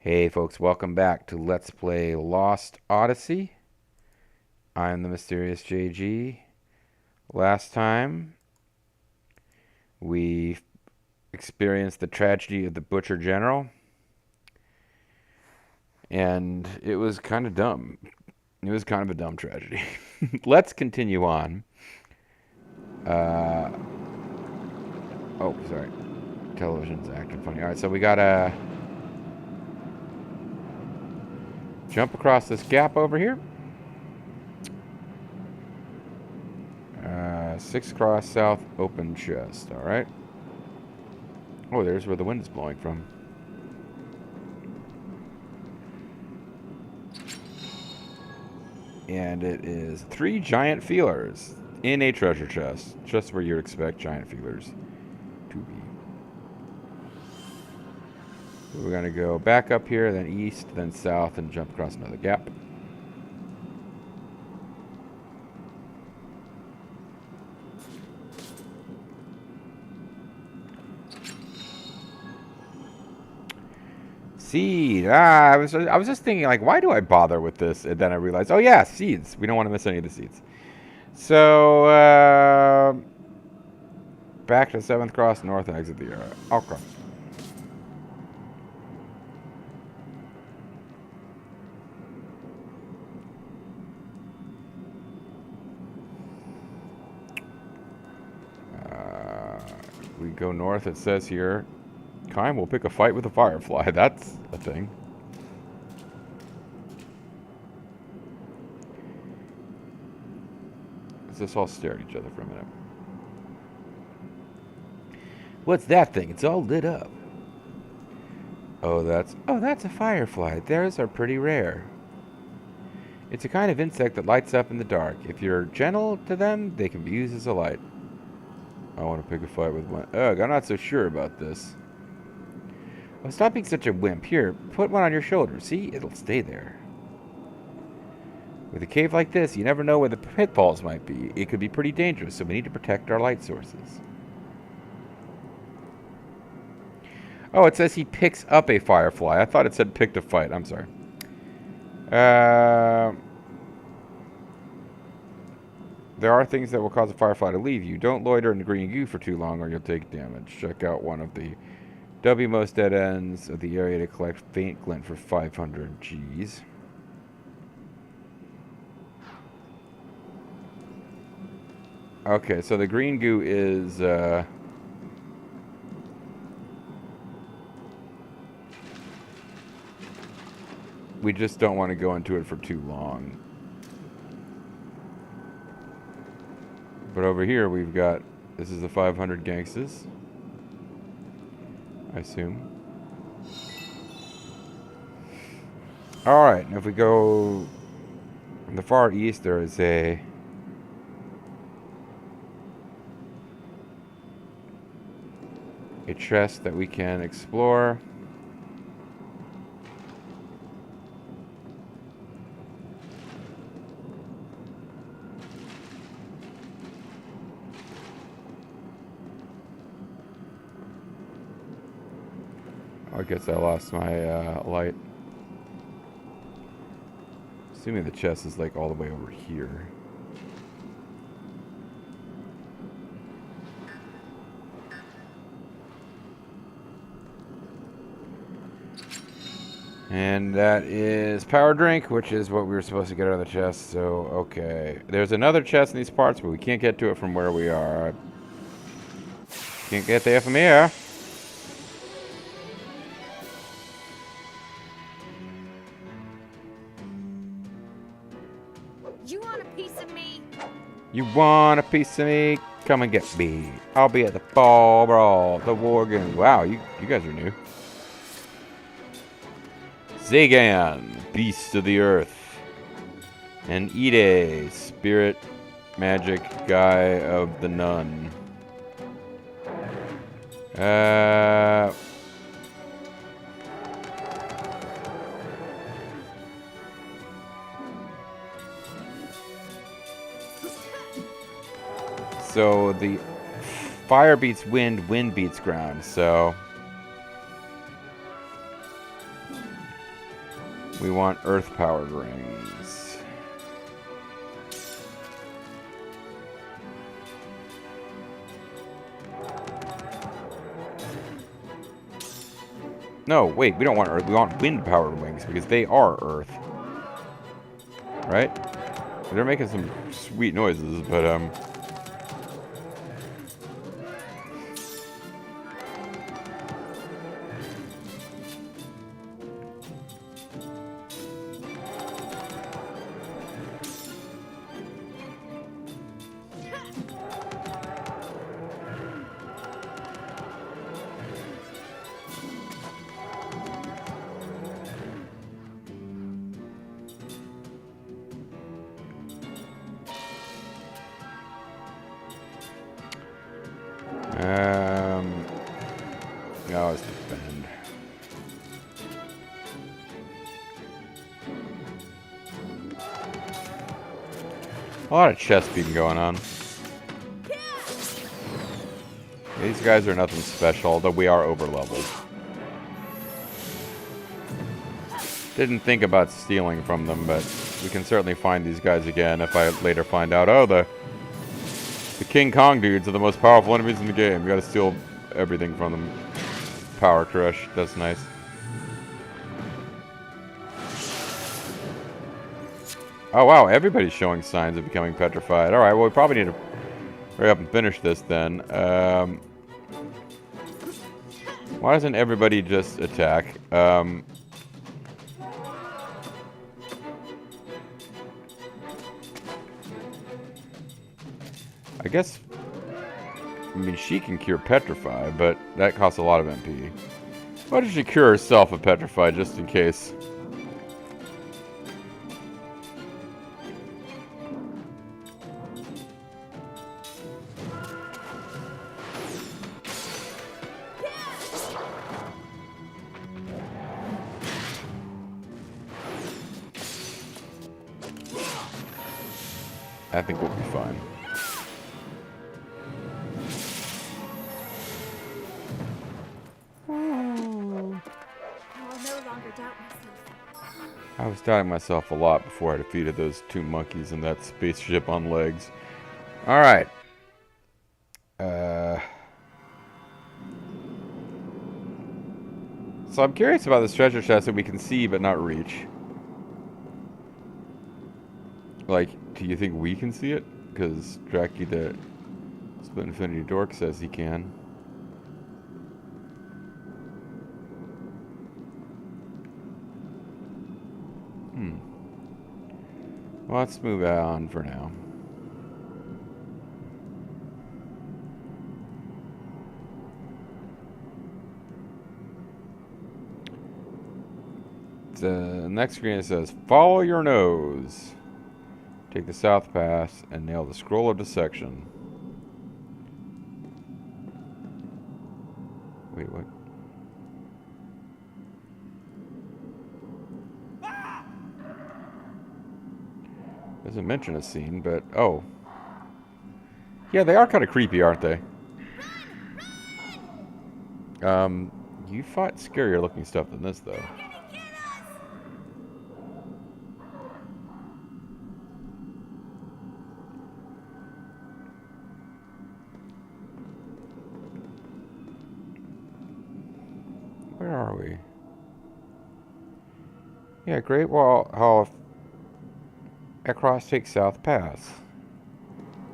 Hey folks, welcome back to Let's Play Lost Odyssey. I'm the Mysterious JG. Last time, we experienced the tragedy of the Butcher General, and it was kind of dumb. It was kind of a dumb tragedy. Let's continue on. Uh, oh, sorry. Television's acting funny. Alright, so we gotta jump across this gap over here. 6 cross south, open chest. Alright. Oh, there's where the wind is blowing from. And it is 3 giant feelers in a treasure chest. Just where you'd expect giant feelers to be. So we're going to go back up here, then east, then south, and jump across another gap. Seed. I was just thinking, like, why do I bother with this? And then I realized, oh yeah, seeds. We don't want to miss any of the seeds. So, back to 7th cross, north, and exit the area. Okay. We go north, it says here, Kime will pick a fight with a firefly. That's a thing. Let's just all stare at each other for a minute. What's that thing? It's all lit up. Oh, that's a firefly. Theirs are pretty rare. It's a kind of insect that lights up in the dark. If you're gentle to them, they can be used as a light. I want to pick a fight with one. Ugh, I'm not so sure about this. Oh, stop being such a wimp. Here, put one on your shoulder. See? It'll stay there. With a cave like this, you never know where the pitfalls might be. It could be pretty dangerous, so we need to protect our light sources. Oh, it says he picks up a firefly. I thought it said picked a fight. I'm sorry. There are things that will cause a firefly to leave you. Don't loiter in the green goo for too long or you'll take damage. Check out one of the most dead ends of the area to collect faint glint for 500 Gs. Okay, so the green goo is we just don't want to go into it for too long. But over here we've got, this is the 500 gangstas, I assume. Alright, and if we go in the far east, there is a chest that we can explore. I guess I lost my light. Assuming the chest is like all the way over here. And that is power drink, which is what we were supposed to get out of the chest. So, okay. There's another chest in these parts, but we can't get to it from where we are. Can't get there from here. You want a piece of me? You want a piece of me? Come and get me. I'll be at the fall brawl, the war game. Wow, you guys are new. Zagan, beast of the earth. And Ide, spirit magic guy of the nun. So the fire beats wind, wind beats ground, so We want earth-powered rings. No, wait, we don't want earth. We want wind-powered wings because they are earth. Right? They're making some sweet noises, but no, it's defend. A lot of chest beating going on. These guys are nothing special, although we are over-leveled. Didn't think about stealing from them, but we can certainly find these guys again if I later find out, oh, the King Kong dudes are the most powerful enemies in the game. You gotta steal everything from them. Power Crush, that's nice. Oh wow, everybody's showing signs of becoming petrified. Alright, well we probably need to hurry up and finish this then. Why doesn't everybody just attack? I guess, I mean, she can cure Petrify, but that costs a lot of MP. Why does she cure herself of Petrify, just in case? I think we'll be fine. I was doubting myself a lot before I defeated those two monkeys in that spaceship on legs. Alright. So I'm curious about this treasure chest that we can see but not reach. Like, do you think we can see it? Because Draki the Split Infinity Dork says he can. Well, let's move on for now. The next screen it says, follow your nose. Take the south path and nail the scroll of dissection. Wait, what? Doesn't mention a scene, but oh. Yeah, they are kind of creepy, aren't they? You fought scarier looking stuff than this, though. Where are we? Yeah, Great Wall Hall across take South Pass.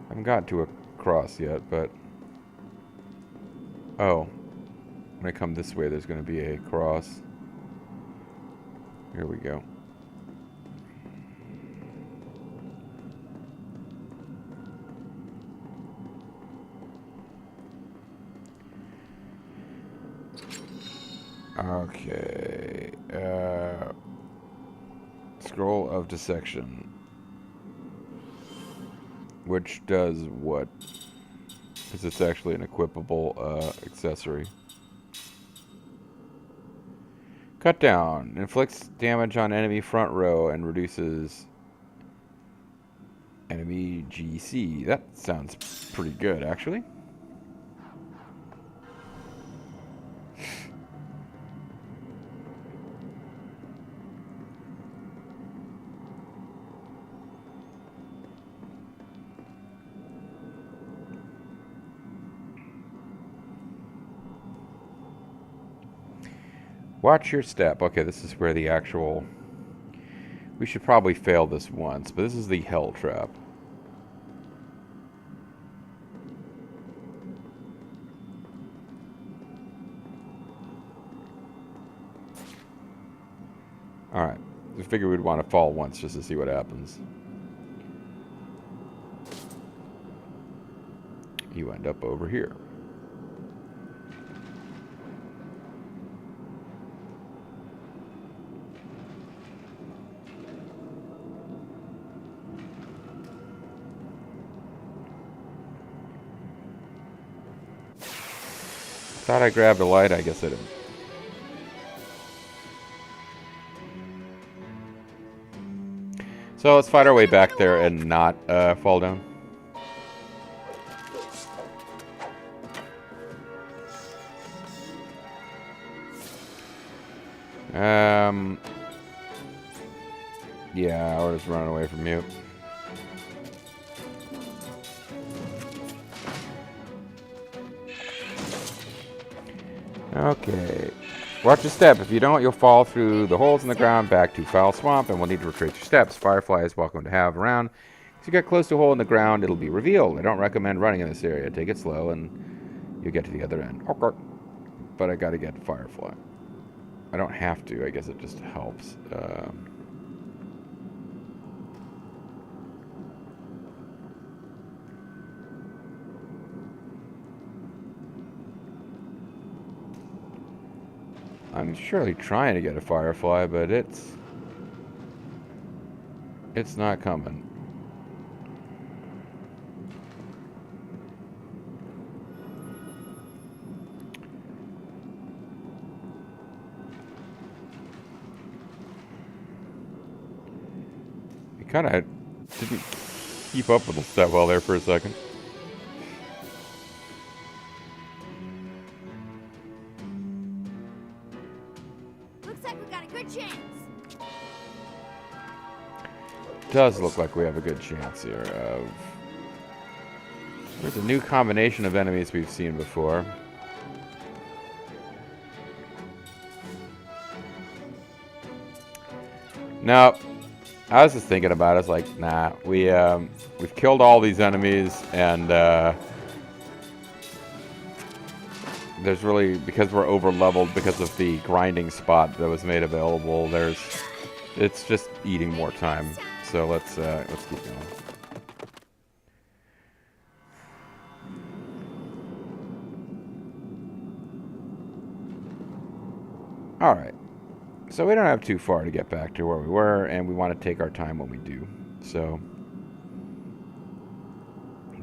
I haven't gotten to a cross yet, but oh, when I come this way, there's going to be a cross. Here we go. Okay. Scroll of Dissection. Which does what? Because it's actually an equipable accessory. Cut down. Inflicts damage on enemy front row and reduces enemy GC. That sounds pretty good, actually. Watch your step. Okay, this is where the actual... We should probably fail this once, but this is the hell trap. Alright. I figured we'd want to fall once just to see what happens. You end up over here. Thought I grabbed a light, I guess I didn't. So let's fight our way back there and not fall down. Yeah, I'll just run away from you. Okay. Watch your step. If you don't, you'll fall through the holes in the ground back to Foul Swamp and will need to retrace your steps. Firefly is welcome to have around. If you get close to a hole in the ground, it'll be revealed. I don't recommend running in this area. Take it slow and you'll get to the other end. Okay. But I gotta get Firefly. I don't have to. I guess it just helps. I'm surely trying to get a Firefly, but it's not coming. It kind of didn't keep up with the step well there for a second. Does look like we have a good chance here of... There's a new combination of enemies we've seen before. Now, I was just thinking about it. It's like, nah, we've killed all these enemies, and there's really, because we're over leveled because of the grinding spot that was made available, it's just eating more time. So let's keep going. All right. So we don't have too far to get back to where we were, and we want to take our time when we do. So,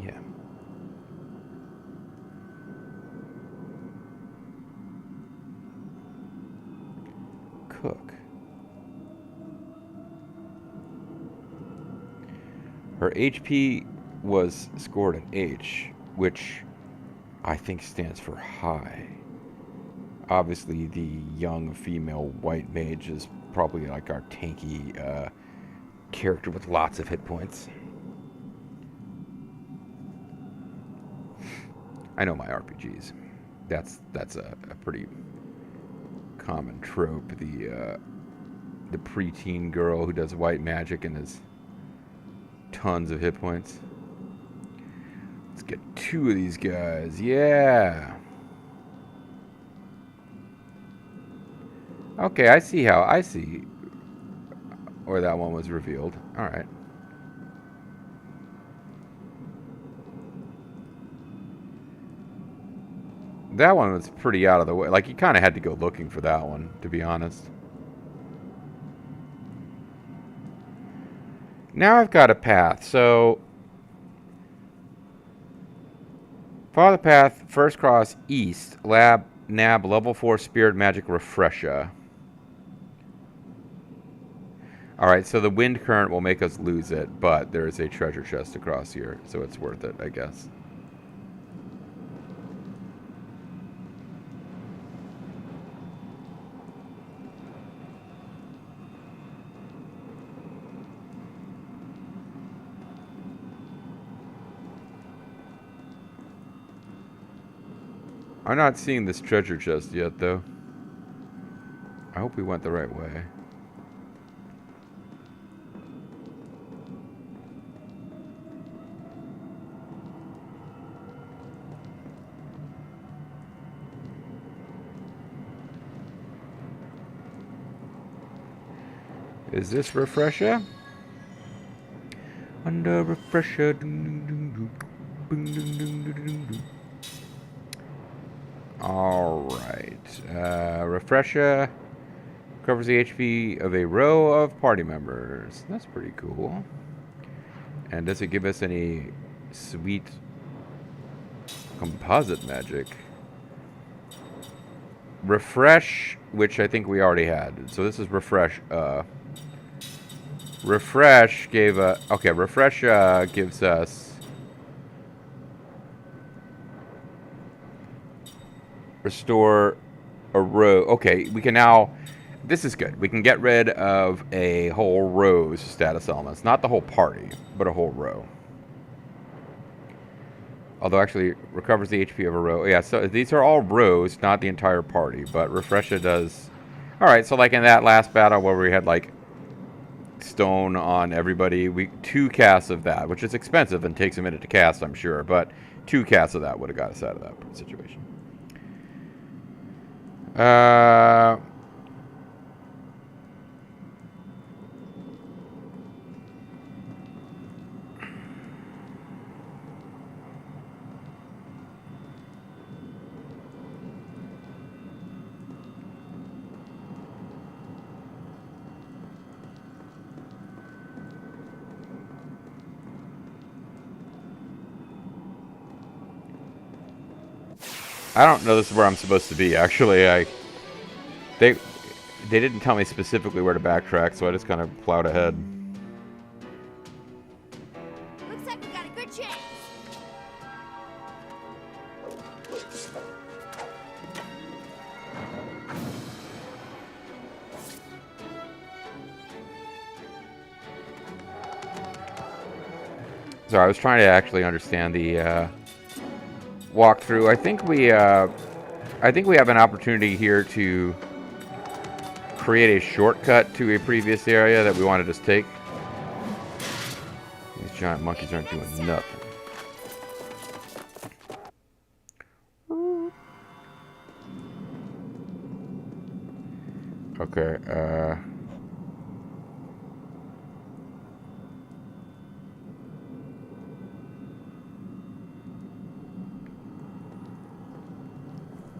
yeah. Cook. Her HP was scored an H, which I think stands for high. Obviously, the young female white mage is probably like our tanky character with lots of hit points. I know my RPGs. That's a pretty common trope. The preteen girl who does white magic and has tons of hit points. Let's get 2 of these guys. Yeah. Okay, I see where that one was revealed. All right. That one was pretty out of the way. Like, you kind of had to go looking for that one, to be honest. Now I've got a path, so... Follow the path, first cross east, nab level 4 spirit magic refresher. Alright, so the wind current will make us lose it, but there is a treasure chest across here, so it's worth it, I guess. I'm not seeing this treasure chest yet, though. I hope we went the right way. Is this refresher? Under refresher. Alright. Refresher covers the HP of a row of party members. That's pretty cool. And does it give us any sweet composite magic? Refresh, which I think we already had. So this is refresh. Refresh gave a... Okay, refresh gives us... Restore a row. Okay, we can now... This is good. We can get rid of a whole row's status elements. Not the whole party, but a whole row. Although actually recovers the HP of a row. Yeah, so these are all rows, not the entire party. But Refresher does... Alright, so like in that last battle where we had like stone on everybody, 2 casts of that, which is expensive and takes a minute to cast, I'm sure. But 2 casts of that would have got us out of that situation. I don't know this is where I'm supposed to be, actually. They didn't tell me specifically where to backtrack, so I just kind of plowed ahead. Looks like we got a good chance. So I was trying to actually understand the walkthrough. I think we have an opportunity here to create a shortcut to a previous area that we want to just take. These giant monkeys aren't doing nothing. Okay,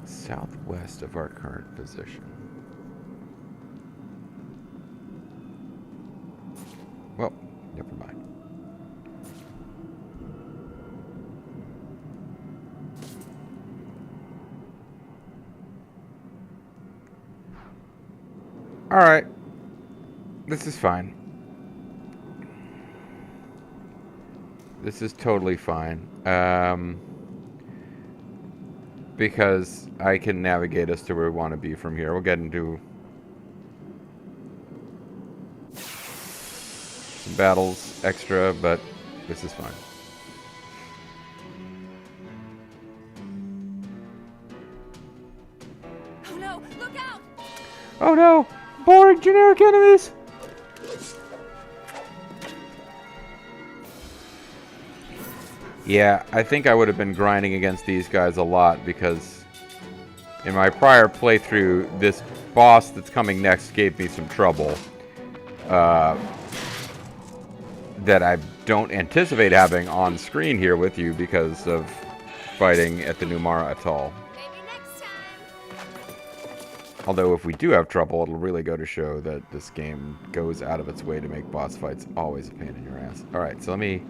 southwest of our current position. Well, never mind. Alright. This is fine. This is totally fine. Because I can navigate us to where we want to be from here. We'll get into some battles extra, but this is fine. Oh no, look out! Oh no! Boring generic enemies! Yeah, I think I would have been grinding against these guys a lot because in my prior playthrough, this boss that's coming next gave me some trouble that I don't anticipate having on screen here with you because of fighting at the Numara Atoll. Maybe next time. Although if we do have trouble, it'll really go to show that this game goes out of its way to make boss fights always a pain in your ass. Alright, so let me...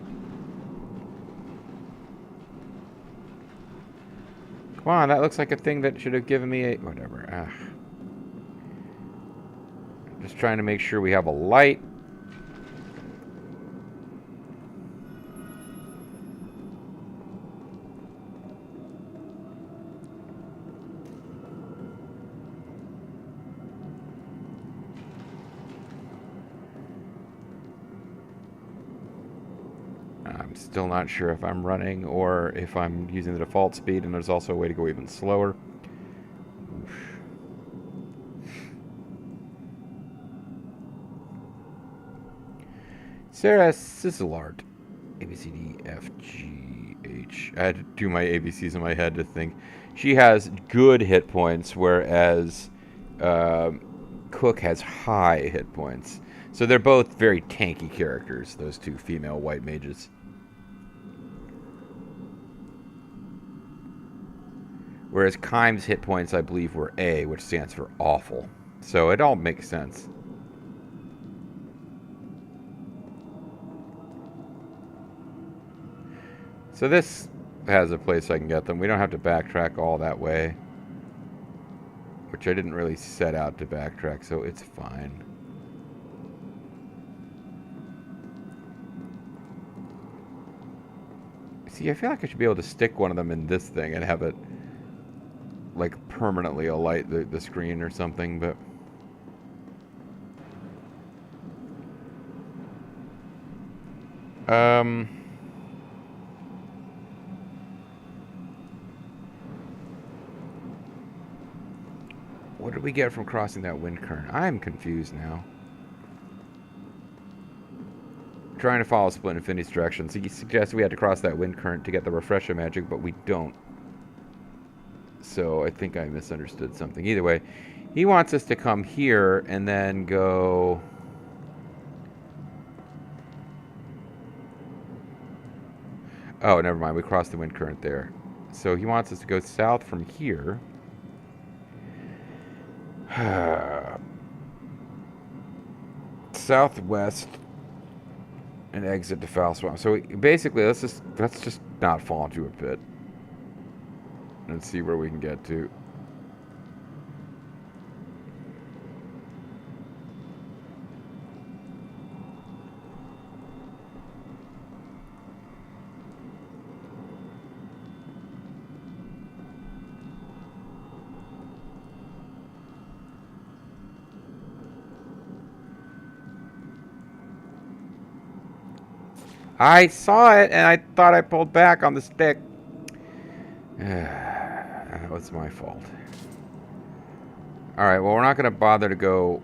Come on, that looks like a thing that should have given me a... Whatever. Just trying to make sure we have a light. I'm still not sure if I'm running or if I'm using the default speed, and there's also a way to go even slower. Oof. Sarah Sizzlart. A, B, C, D, F, G, H. I had to do my ABCs in my head to think. She has good hit points, whereas Cook has high hit points. So they're both very tanky characters, those two female white mages. Whereas Kime's hit points, I believe, were A, which stands for awful. So it all makes sense. So this has a place I can get them. We don't have to backtrack all that way. Which I didn't really set out to backtrack, so it's fine. See, I feel like I should be able to stick one of them in this thing and have it, like, permanently alight the screen or something, but... What did we get from crossing that wind current? I'm confused now. Trying to follow Split Infinity's directions. He suggested we had to cross that wind current to get the refresher magic, but we don't. So I think I misunderstood something. Either way, he wants us to come here and then go... Oh, never mind. We crossed the wind current there. So he wants us to go south from here. Southwest and exit to Foul Swamp. So basically, let's just not fall into a pit and see where we can get to. I saw it, and I thought I pulled back on the stick. That was my fault. Alright, well, we're not going to bother to go...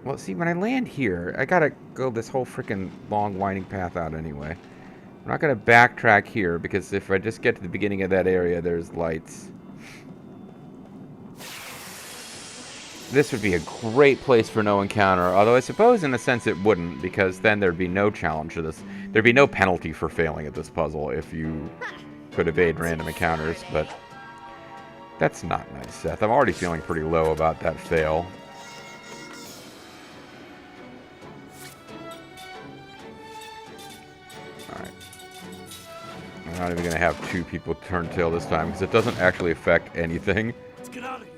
Well, see, when I land here, I got to go this whole freaking long, winding path out anyway. I'm not going to backtrack here, because if I just get to the beginning of that area, there's lights. This would be a great place for no encounter, although I suppose in a sense it wouldn't, because then there'd be no challenge to this. There'd be no penalty for failing at this puzzle if you could evade random encounters, but that's not nice, Seth. I'm already feeling pretty low about that fail. Alright. I'm not even going to have two people turn tail this time, because it doesn't actually affect anything. Let's get out of here.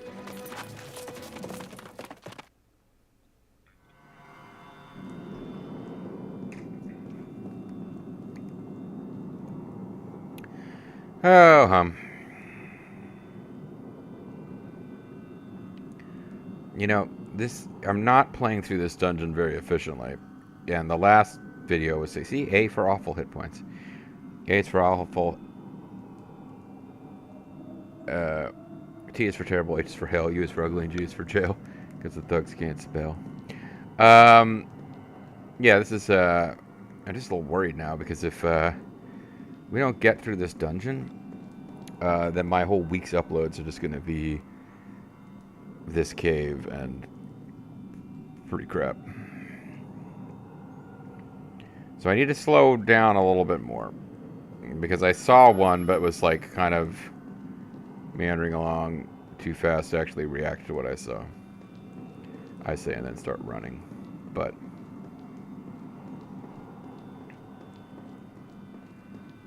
Oh, You know, I'm not playing through this dungeon very efficiently. And the last video was, see, A for awful hit points. A is for awful. T is for terrible, H is for hell, U is for ugly, and G is for jail. Because the thugs can't spell. Yeah, this is, I'm just a little worried now, because if, we don't get through this dungeon, then my whole week's uploads are just going to be this cave and pretty crap. So I need to slow down a little bit more, because I saw one but was like kind of meandering along too fast to actually react to what I saw. I say and then start running, but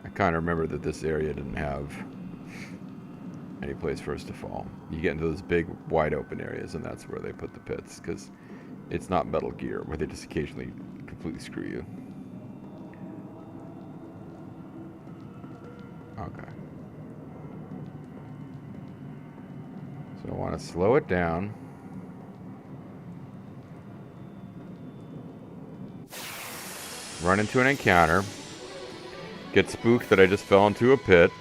I kind of remember that this area didn't have any place for us to fall. You get into those big, wide open areas, and that's where they put the pits, because it's not Metal Gear, where they just occasionally completely screw you. Okay. So I want to slow it down. Run into an encounter. Get spooked that I just fell into a pit.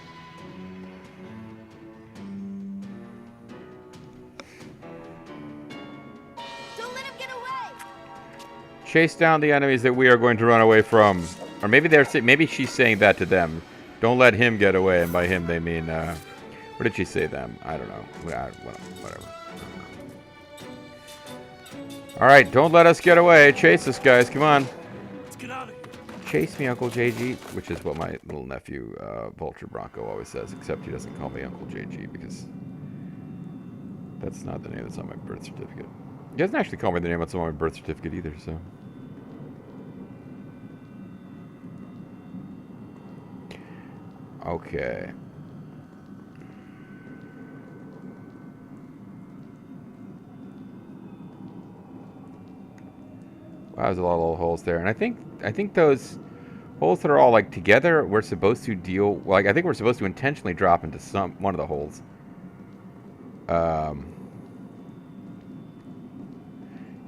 Chase down the enemies that we are going to run away from. Or maybe maybe she's saying that to them. Don't let him get away, and by him they mean, what did she say them? I don't know. Whatever. Alright, don't let us get away. Chase us, guys. Come on. Let's get out of here. Chase me, Uncle JG, which is what my little nephew, Vulture Bronco, always says, except he doesn't call me Uncle JG because that's not the name that's on my birth certificate. He doesn't actually call me the name that's on my birth certificate either, so. Okay. Wow, there's a lot of little holes there, and I think those holes that are all like together, we're supposed to deal. Like I think we're supposed to intentionally drop into one of the holes.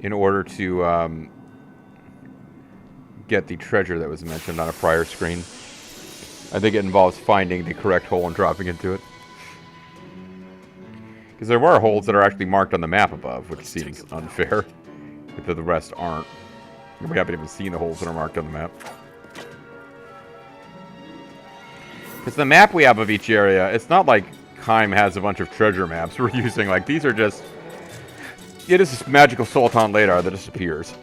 In order to get the treasure that was mentioned on a prior screen. I think it involves finding the correct hole and dropping into it. Because there were holes that are actually marked on the map above, which seems unfair. If the rest aren't. We haven't even seen the holes that are marked on the map. Because the map we have of each area, it's not like Kime has a bunch of treasure maps we're using. Like, these are just... It is this magical Sultan Ladar that just appears.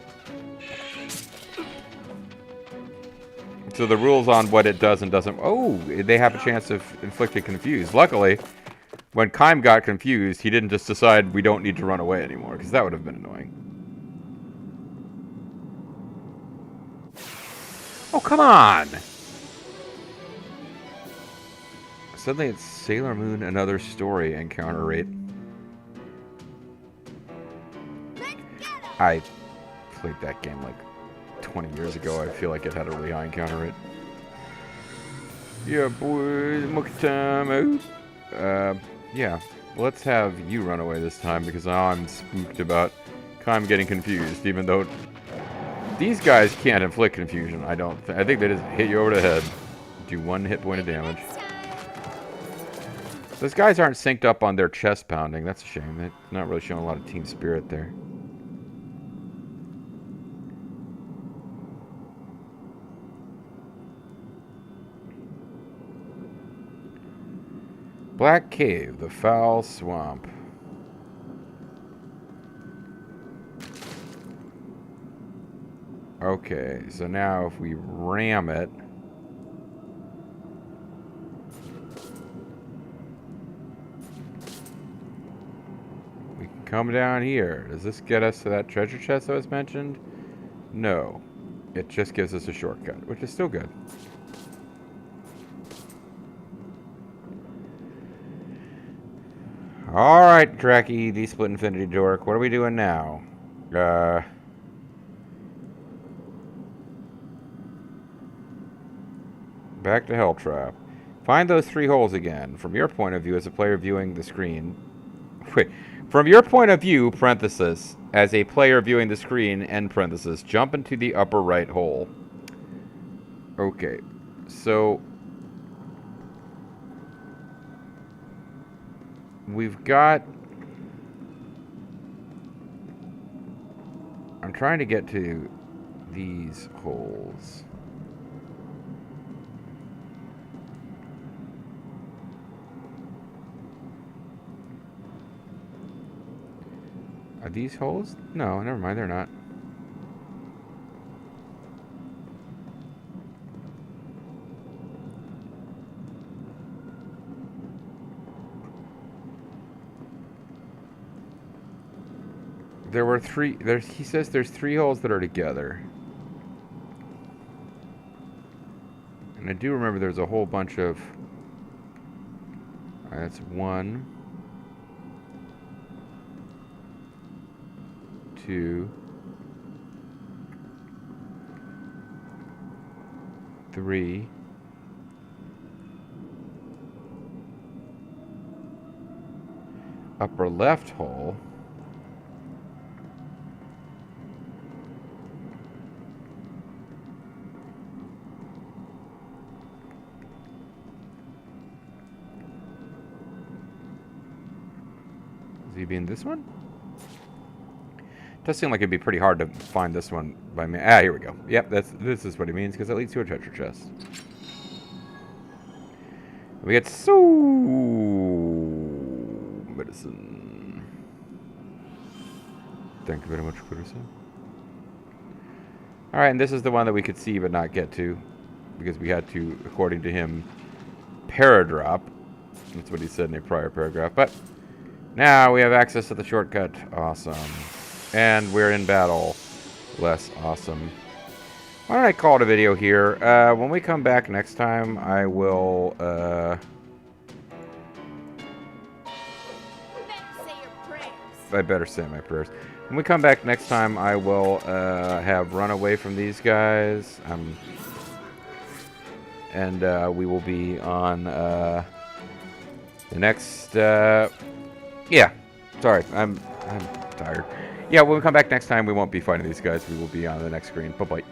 So the rules on what it does and doesn't... Oh, they have a chance of inflicting confuse. Luckily, when Kime got confused, he didn't just decide we don't need to run away anymore, because that would have been annoying. Oh, come on! Suddenly it's Sailor Moon Another Story encounter rate. I played that game like 20 years ago. I feel like it had a really high encounter rate. Yeah, boys, monkey time out. Yeah, let's have you run away this time because now I'm spooked about Kime getting confused, even though these guys can't inflict confusion. I think they just hit you over the head, do 1 hit point of damage. Those guys aren't synced up on their chest pounding. That's a shame. They're not really showing a lot of team spirit there. Black Cave, the Foul Swamp. Okay, so now if we ram it... we can come down here. Does this get us to that treasure chest that was mentioned? No. It just gives us a shortcut, which is still good. Alright, Trekkie, the Split Infinity Dork. What are we doing now? Back to Helltrap. Find those 3 holes again. From your point of view as a player viewing the screen... Wait. From your point of view, parenthesis, as a player viewing the screen, end parenthesis, jump into the upper right hole. Okay. So... we've got... I'm trying to get to these holes. Are these holes? No, never mind, they're not. There were 3. He says there's 3 holes that are together. And I do remember there's a whole bunch of... Alright, that's 1. 2. 3. Upper left hole. Is he being this one? Does seem like it'd be pretty hard to find this one by me. Ah, here we go. Yep, this is what he means, because it leads to a treasure chest. We get soul medicine. Thank you very much, Clarissa. Alright, and this is the one that we could see but not get to, because we had to, according to him, paradrop. That's what he said in a prior paragraph. But now we have access to the shortcut. Awesome. And we're in battle. Less awesome. Why don't I call it a video here? When we come back next time, I will, I better say my prayers. When we come back next time, I will have run away from these guys. And we will be on the next. Yeah, sorry, I'm tired. Yeah, when we come back next time, we won't be fighting these guys. We will be on the next screen. Bye bye.